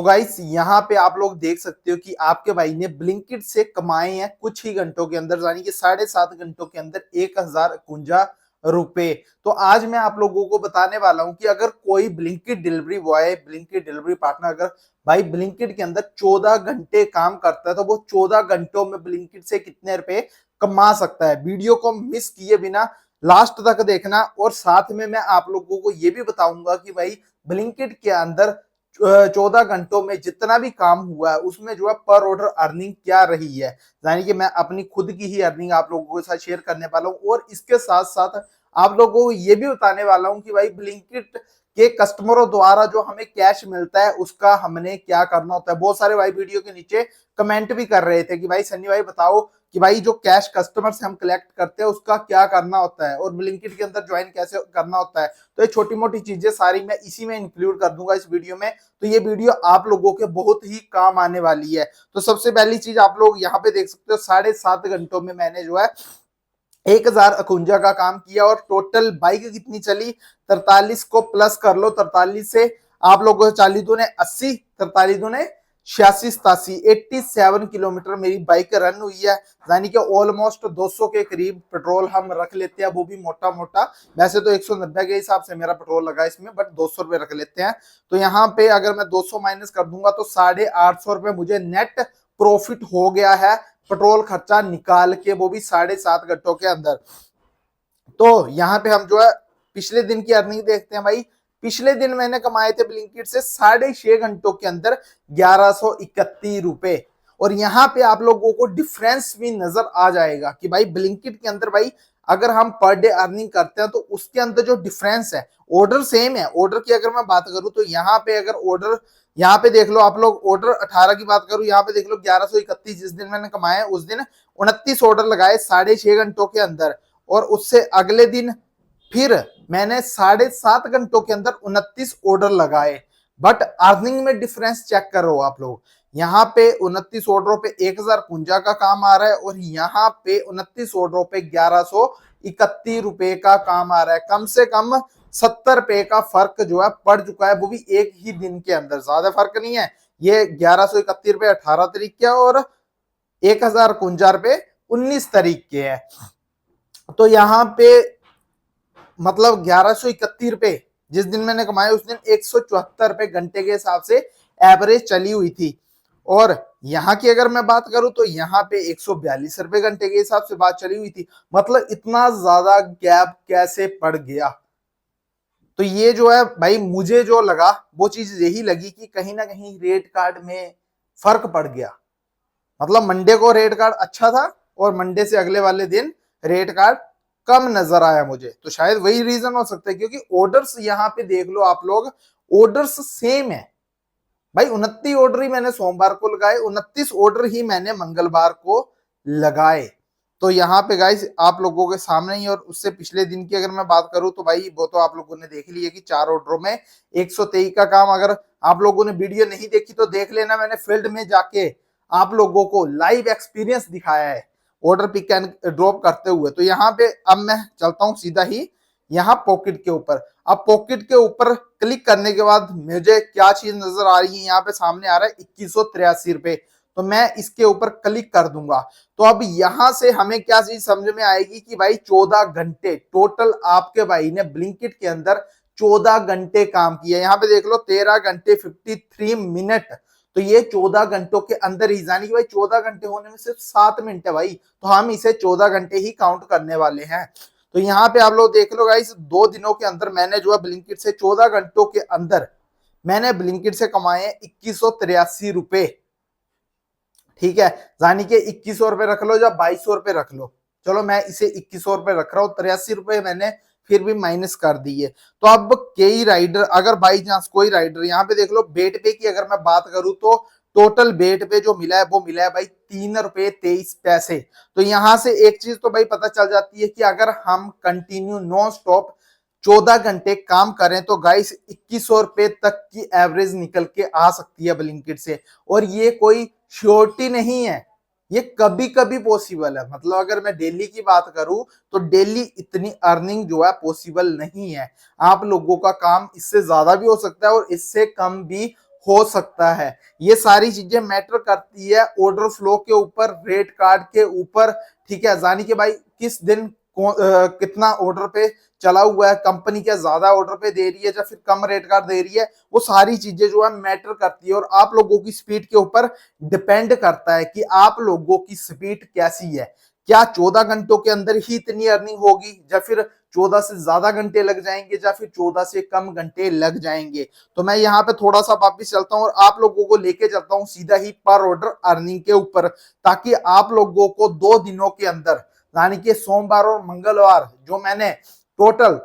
तो गाइस यहाँ पे आप लोग देख सकते हो कि आपके भाई ने ब्लिंकिट से कमाए हैं कुछ ही घंटों के अंदर, यानी कि 7.5 घंटों के अंदर 1051 रुपए। तो आज मैं आप लोगों को बताने वाला हूं कि अगर कोई Blinkit delivery boy, Blinkit delivery partner अगर भाई ब्लिंकिट के अंदर 14 घंटे काम करता है तो वो 14 घंटों में ब्लिंकिट से कितने रुपए कमा सकता है। वीडियो को मिस किए बिना लास्ट तक देखना, और साथ में मैं आप लोगों को ये भी बताऊंगा कि भाई ब्लिंकिट के अंदर 14 घंटों में जितना भी काम हुआ है उसमें जो है पर ऑर्डर अर्निंग क्या रही है। यानी कि मैं अपनी खुद की ही अर्निंग आप लोगों के साथ शेयर करने वाला हूं, और इसके साथ साथ आप लोगों को ये भी बताने वाला हूं कि भाई ब्लिंकिट के कस्टमरों द्वारा जो हमें कैश मिलता है उसका हमने क्या करना होता है। बहुत सारे भाई वीडियो के नीचे कमेंट भी कर रहे थे कि भाई सन्नी भाई बताओ कि भाई जो कैश कस्टमर से हम कलेक्ट करते हैं उसका क्या करना होता है और ब्लिंकिट के अंदर ज्वाइन कैसे करना होता है। तो ये छोटी मोटी चीजें सारी मैं इसी में इंक्लूड कर दूंगा इस वीडियो में। तो ये वीडियो आप लोगों के बहुत ही काम आने वाली है। तो सबसे पहली चीज आप लोग यहाँ पे देख सकते हो 7.5 घंटों में मैंने जो है 1051 का काम किया, और टोटल बाइक कितनी चली 43 को प्लस कर लो, 43 से आप लोगों को 40 दूने 80, 43 दूने 86 87 87 किलोमीटर मेरी बाइक रन हुई है। यानी कि ऑलमोस्ट 200 के करीब पेट्रोल हम रख लेते हैं, वो भी मोटा मोटा। वैसे तो 190 के हिसाब से मेरा पेट्रोल लगा इसमें, बट 200 रुपए रख लेते हैं। तो यहाँ पे अगर मैं 200 माइनस कर दूंगा तो 850 रुपए मुझे नेट प्रॉफिट हो गया है पेट्रोल खर्चा निकाल के, वो भी 7.5 घंटों के अंदर। तो यहाँ पे हम जो है पिछले दिन की अर्निंग देखते हैं। भाई पिछले दिन मैंने कमाए थे ब्लिंकिट से 6.5 घंटों के अंदर 1131 रुपए, और यहाँ पे आप लोगों को डिफरेंस भी नजर आ जाएगा कि भाई ब्लिंकिट के अंदर भाई अगर हम पर डे अर्निंग करते हैं तो उसके अंदर जो डिफरेंस है, ऑर्डर सेम है। ऑर्डर की अगर मैं बात करूं तो यहाँ पे अगर ऑर्डर, यहाँ पे देख लो आप लोग, ऑर्डर 18 की बात करूं, यहाँ पे देख लो 1131 जिस दिन मैंने कमाया उस दिन 29 ऑर्डर लगाए 6.5 घंटों के अंदर, और उससे अगले दिन फिर मैंने 7.5 घंटों के अंदर 29 ऑर्डर लगाए। बट अर्निंग में डिफरेंस चेक करो आप लोग, यहाँ पे 29 ऑर्डरों पे 1051 का काम आ रहा है, और यहाँ पे 29 ऑर्डरों पे 1131 रुपए का काम आ रहा है। कम से कम 70 रुपए का फर्क जो है पड़ चुका है, वो भी एक ही दिन के अंदर। ज्यादा फर्क नहीं है। ये 1131 रुपए 18 तारीख के, और 1051 रुपए 19 तारीख के है। तो यहाँ पे मतलब 1131 रुपए जिस दिन मैंने कमाए उस दिन 174 रुपए घंटे के हिसाब से एवरेज चली हुई थी। और यहाँ की अगर मैं बात करूं तो यहाँ पे 142 रुपए घंटे के हिसाब से बात चली हुई थी। मतलब इतना ज्यादा गैप कैसे पड़ गया। तो ये जो है भाई मुझे जो लगा वो चीज यही लगी कि कहीं ना कहीं रेट कार्ड में फर्क पड़ गया। मतलब मंडे को रेट कार्ड अच्छा था और मंडे से अगले वाले दिन रेट कार्ड कम नजर आया मुझे। तो शायद वही रीजन हो सकता है, क्योंकि ऑर्डर्स यहाँ पे देख लो आप लोग, ऑर्डर्स सेम है। भाई 29 ऑर्डर ही मैंने सोमवार को लगाए, 29 ऑर्डर ही मैंने मंगलवार को लगाए। तो यहाँ पे गाइस आप लोगों के सामने ही, और उससे पिछले दिन की अगर मैं बात करूं तो भाई वो तो आप लोगों ने देख लिया कि 4 ऑर्डरों में 123 का काम। अगर आप लोगों ने वीडियो नहीं देखी तो देख लेना, मैंने फील्ड में जाके आप लोगों को लाइव एक्सपीरियंस दिखाया है ऑर्डर पिक एंड ड्रॉप करते हुए। तो यहाँ पे अब मैं चलता हूँ सीधा ही यहाँ पॉकेट के ऊपर। अब पॉकेट के ऊपर क्लिक करने के बाद मुझे क्या चीज नजर आ रही है, यहाँ पे सामने आ रहा है 2183 रुपए। तो मैं इसके ऊपर क्लिक कर दूंगा। तो अब यहां से हमें क्या चीज समझ में आएगी कि भाई 14 घंटे टोटल आपके भाई ने ब्लिंकिट के अंदर 14 घंटे काम किया। यहाँ पे देख लो 13 घंटे 53 मिनट। तो ये 14 घंटों के अंदर ही, यानी कि भाई 14 घंटे होने में सिर्फ 7 मिनट है भाई, तो हम इसे 14 घंटे ही काउंट करने वाले हैं। तो यहाँ पे आप लोग देख लो गाइस, 2 दिनों के अंदर मैंने जो है ब्लिंकिट से 14 घंटों के अंदर मैंने ब्लिंकिट से कमाए 2183 रुपए। ठीक है, यानी कि 2100 रुपए रख लो या 2200 रुपए रख लो, चलो मैं इसे 2100 रुपए रख रहा हूँ। 83 रुपए मैंने फिर भी माइनस कर दिए। तो अब कई राइडर, अगर बाई चांस कोई राइडर, यहाँ पे देख लो बेट पे की अगर मैं बात करूं तो टोटल बेट पे जो मिला है वो मिला है भाई 3 रुपए 23 पैसे। तो यहां से एक चीज तो भाई पता चल जाती है कि अगर हम कंटिन्यू नॉन स्टॉप 14 घंटे काम करें तो गाइस 2100 रुपए तक की एवरेज निकल के आ सकती है ब्लिंकिट से। और ये कोई श्योरिटी नहीं है, ये कभी कभी पॉसिबल है। मतलब अगर मैं डेली की बात करूं तो डेली इतनी अर्निंग जो है पॉसिबल नहीं है। आप लोगों का काम इससे ज्यादा भी हो सकता है और इससे कम भी हो सकता है। ये सारी चीजें मैटर करती है ऑर्डर फ्लो के ऊपर, रेट कार्ड के ऊपर, ठीक है। यानी कि भाई किस दिन कितना ऑर्डर पे चला हुआ है, कंपनी क्या ज्यादा ऑर्डर पे दे रही है या फिर कम रेट कार्ड दे रही है, वो सारी चीजें जो है मैटर करती है और आप लोगों की स्पीड के ऊपर डिपेंड करता है कि आप लोगों की स्पीड कैसी है। क्या 14 घंटों के अंदर ही इतनी अर्निंग होगी या फिर 14 से ज्यादा घंटे लग जाएंगे या फिर 14 से कम घंटे लग जाएंगे। तो मैं यहाँ पे थोड़ा सा वापिस चलता हूँ और आप लोगों को लेके चलता हूँ सीधा ही पर ऑर्डर अर्निंग के ऊपर, ताकि आप लोगों को 2 दिनों के अंदर, यानी कि सोमवार और मंगलवार, जो मैंने टोटल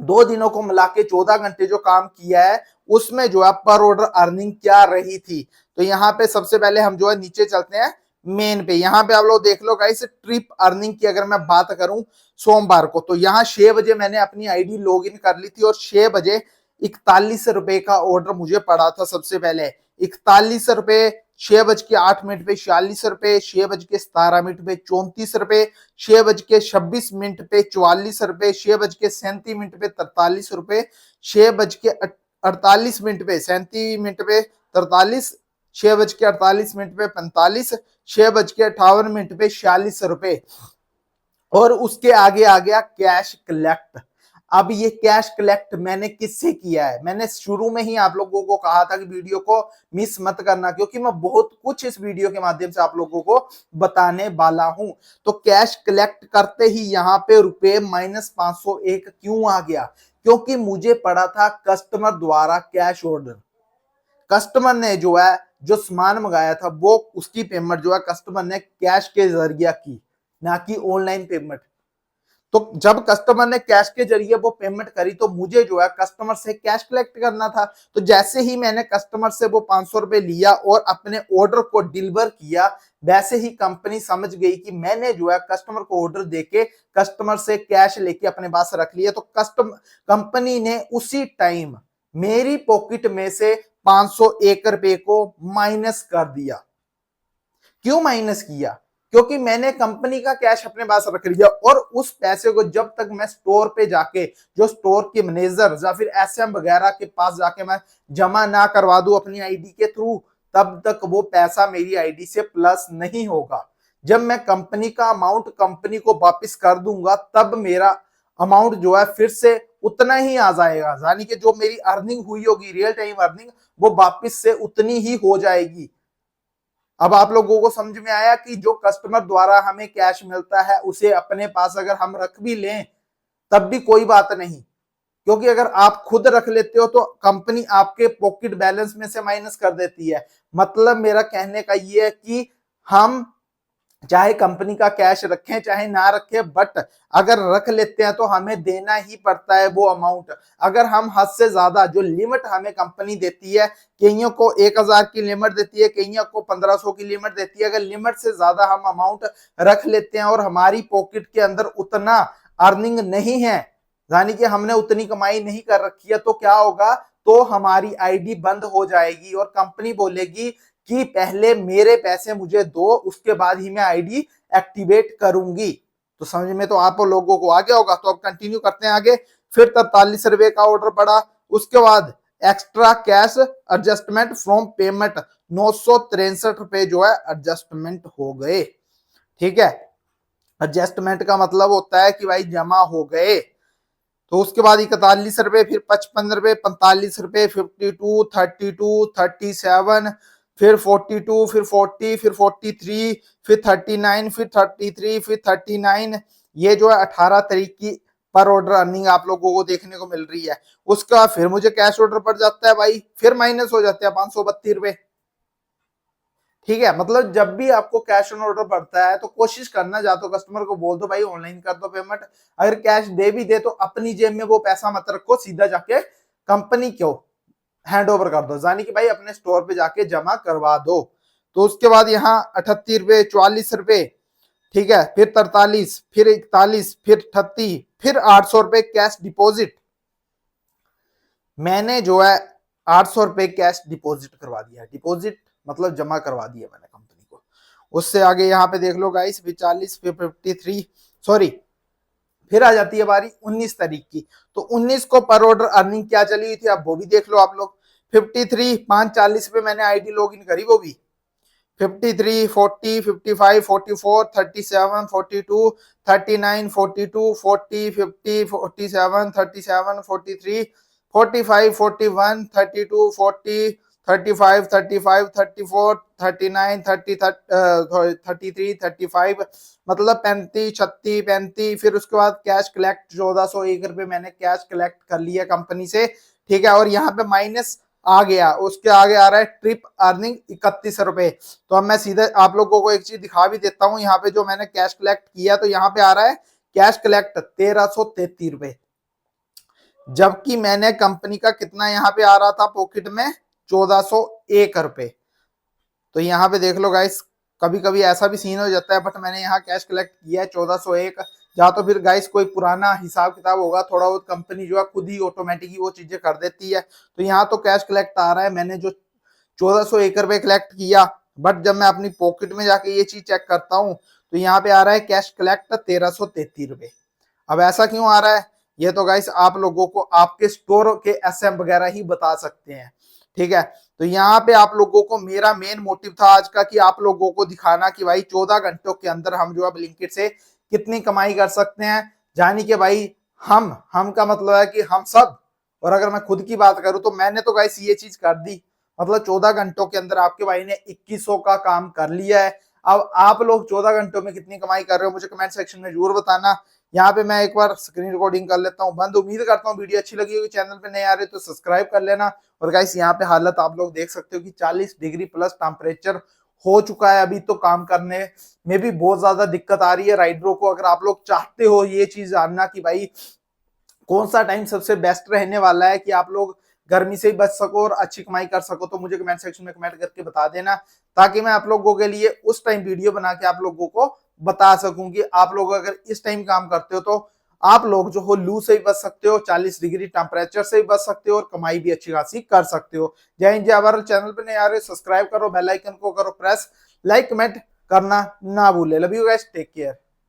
2 दिनों को मिला के 14 घंटे जो काम किया है, उसमें जो है पर ऑर्डर अर्निंग क्या रही थी। तो यहाँ पे सबसे पहले हम जो है नीचे चलते हैं मेन पे। यहाँ पे आप लोग देख लो गाइस, ट्रिप अर्निंग की अगर मैं बात करूं सोमवार को, तो यहाँ 6 बजे मैंने अपनी आईडी लॉग इन कर ली थी और 6 बजे 41 रुपए का ऑर्डर मुझे पड़ा था। सबसे पहले 41 रुपए, 6:08 पे 46 रुपए, 6:17 पे 34 रुपए, 6:26 पे 44 रुपए, 6:37 पे 43 रुपए, 6:48 पे 37 पे 43, 6:48 पे 45, 6:58 पे 46 रुपए। और उसके आगे आ गया कैश कलेक्ट। अब ये कैश कलेक्ट मैंने किससे किया है, मैंने शुरू में ही आप लोगों को कहा था कि वीडियो को मिस मत करना, क्योंकि मैं बहुत कुछ इस वीडियो के माध्यम से आप लोगों को बताने वाला हूं। तो कैश कलेक्ट करते ही यहाँ पे रुपए -501 क्यों आ गया, क्योंकि मुझे पड़ा था कस्टमर द्वारा कैश ऑर्डर। कस्टमर ने जो है जो सामान मंगाया था वो उसकी पेमेंट जो है कस्टमर ने कैश के जरिए की, ना कि ऑनलाइन पेमेंट। तो जब कस्टमर ने कैश के जरिए वो पेमेंट करी तो मुझे जो है कस्टमर से कैश कलेक्ट करना था। तो जैसे ही मैंने कस्टमर से वो 500 रुपए लिया और अपने ऑर्डर को डिलीवर किया, वैसे ही कंपनी समझ गई कि मैंने जो है कस्टमर को ऑर्डर देके कस्टमर से कैश लेके अपने पास रख लिया। तो कंपनी ने उसी टाइम मेरी पॉकेट में से 501 रुपए को माइनस कर दिया। क्यों माइनस किया, क्योंकि मैंने कंपनी का कैश अपने पास रख लिया और उस पैसे को जब तक मैं स्टोर पे जाके, जो स्टोर के मैनेजर या फिर एसएम वगैरह के पास जाके मैं जमा ना करवा दूं अपनी आईडी के थ्रू, तब तक वो पैसा मेरी आईडी से प्लस नहीं होगा। जब मैं कंपनी का अमाउंट कंपनी को वापस कर दूंगा तब मेरा अमाउंट जो है फिर से उतना ही आ जाएगा, यानी कि जो मेरी अर्निंग हुई होगी रियल टाइम अर्निंग, वो वापस से उतनी ही हो जाएगी। अब आप लोगों को समझ में आया कि जो कस्टमर द्वारा हमें कैश मिलता है उसे अपने पास अगर हम रख भी लें तब भी कोई बात नहीं, क्योंकि अगर आप खुद रख लेते हो तो कंपनी आपके पॉकेट बैलेंस में से माइनस कर देती है। मतलब मेरा कहने का ये है कि हम चाहे कंपनी का कैश रखें चाहे ना रखें, बट अगर रख लेते हैं तो हमें देना ही पड़ता है वो अमाउंट। अगर हम हद से ज्यादा, जो लिमिट हमें कंपनी देती है, कईयों को 1000 की लिमिट देती है, कईयों को 1500 की लिमिट देती है, अगर लिमिट से ज्यादा हम अमाउंट रख लेते हैं और हमारी पॉकेट के अंदर उतना अर्निंग नहीं है, यानी कि हमने उतनी कमाई नहीं कर रखी है, तो क्या होगा, तो हमारी आईडी बंद हो जाएगी और कंपनी बोलेगी कि पहले मेरे पैसे मुझे दो, उसके बाद ही मैं आईडी एक्टिवेट करूंगी। तो समझ में तो आप लोगों को आ गया होगा। तो अब कंटिन्यू करते हैं आगे। फिर 43 रुपए का ऑर्डर पड़ा, उसके बाद extra cash adjustment from payment 963 रुपए जो है एडजस्टमेंट हो गए। ठीक है, एडजस्टमेंट का मतलब होता है कि भाई जमा हो गए। तो उसके बाद 41 रुपए, फिर 55 रुपए, 45 रुपए, 52, 32, 37, फिर 42, फिर 40, फिर 43, फिर 39, फिर 33, फिर 39। ये जो है 18 तारीख की पर ऑर्डर अर्निंग आप लोगों को देखने को मिल रही है। उसका फिर मुझे कैश ऑर्डर पड़ जाता है भाई, फिर माइनस हो जाते हैं 532 रुपए। ठीक है, मतलब जब भी आपको कैश ऑन ऑर्डर पड़ता है तो कोशिश करना, जा तो कस्टमर को बोल दो भाई ऑनलाइन कर दो पेमेंट, अगर कैश दे भी दे तो अपनी जेब में वो पैसा मत रखो, सीधा जाके कंपनी को हैंड ओवर कर दो, यानी कि भाई अपने स्टोर पे जाके जमा करवा दो। तो उसके बाद यहाँ 38 रुपए, 44 रुपए, ठीक है, फिर 43, फिर 41, फिर 38, फिर 800 रुपए कैश डिपॉजिट। मैंने जो है 800 रुपए कैश डिपॉजिट करवा दिया। डिपॉजिट मतलब जमा करवा दिया मैंने कंपनी को। उससे आगे यहाँ पे देख लो गाइस, 40, फिर 53, सॉरी, फिर आ जाती है बारी 19 तारीख की। तो 19 को पर ऑर्डर अर्निंग क्या चली हुई थी, अब वो भी देख लो आप लोग। 53 5:40 पे मैंने आईडी लॉगिन करी, वो भी 53 40 55 44 37 42 39 42 40 50 47 37 43 45 41 32 40 35 35 34 39 30 33 35, मतलब 35 36 35। फिर उसके बाद कैश कलेक्ट 1401 रुपए मैंने कैश कलेक्ट कर लिया कंपनी से, ठीक है। और यहाँ पे माइनस आ गया, उसके आगे आ रहा है ट्रिप अर्निंग 31 रुपए। तो अब मैं सीधे आप लोगों को एक चीज दिखा भी देता हूँ, यहाँ पे जो मैंने कैश कलेक्ट किया तो यहाँ पे आ रहा है कैश कलेक्ट 1333 रुपए, जबकि मैंने कंपनी का कितना यहाँ पे आ रहा था पॉकेट में 1401 रुपए। तो यहाँ पे देख लो गाइस, कभी कभी ऐसा भी सीन हो जाता है, बट मैंने यहाँ कैश कलेक्ट किया है 1401। या तो फिर गाइस कोई पुराना हिसाब किताब होगा, थोड़ा बहुत कंपनी जो है खुद ही ऑटोमेटिक वो चीजें कर देती है। तो यहाँ तो कैश कलेक्ट आ रहा है, मैंने जो 1401 रुपए कलेक्ट किया, बट जब मैं अपनी पॉकेट में जाके ये चीज चेक करता हूँ तो यहाँ पे आ रहा है कैश कलेक्ट 1333 रुपए। अब ऐसा क्यों आ रहा है, ये तो गाइस आप लोगों को आपके स्टोर के एसएम वगैरह ही बता सकते हैं, ठीक है। तो यहाँ पे आप लोगों को मेरा मेन मोटिव था आज का कि आप लोगों को दिखाना कि भाई 14 घंटों के अंदर हम जो है ब्लिंकिट से कितनी कमाई कर सकते हैं। जानी कि भाई हम का मतलब है कि हम सब, और अगर मैं खुद की बात करूं तो मैंने तो गाइस ये चीज कर दी, मतलब 14 घंटों के अंदर आपके भाई ने 2100 का काम कर लिया है। अब आप लोग 14 घंटों में कितनी कमाई कर रहे हो मुझे कमेंट सेक्शन में जरूर बताना। यहाँ पे मैं एक बार स्क्रीन रिकॉर्डिंग कर लेता हूँ बंद। उम्मीद करता हूँ वीडियो अच्छी लगी होगी, चैनल पे नए आ रहे तो सब्सक्राइब कर लेना। और गाइस यहाँ पे हालत आप लोग देख सकते हो कि 40 डिग्री प्लस टेम्परेचर हो चुका है अभी, तो काम करने में भी बहुत ज्यादा दिक्कत आ रही है राइडरों को। अगर आप लोग चाहते हो ये चीज जानना कि भाई कौन सा टाइम सबसे बेस्ट रहने वाला है कि आप लोग गर्मी से ही बच सको और अच्छी कमाई कर सको, तो मुझे कमेंट सेक्शन में कमेंट करके बता देना, ताकि मैं आप लोगों के लिए उस टाइम वीडियो बना के आप लोगों को बता सकूं कि आप लोग अगर इस टाइम काम करते हो तो आप लोग जो हो लू से ही बच सकते हो, 40 डिग्री टेम्परेचर से ही बच सकते हो और कमाई भी अच्छी खासी कर सकते हो। जय हिंद, जय भारत। चैनल पे नए आ रहे सब्सक्राइब करो, बेल आइकन को करो प्रेस, लाइक कमेंट करना ना भूले। Love you guys, take care.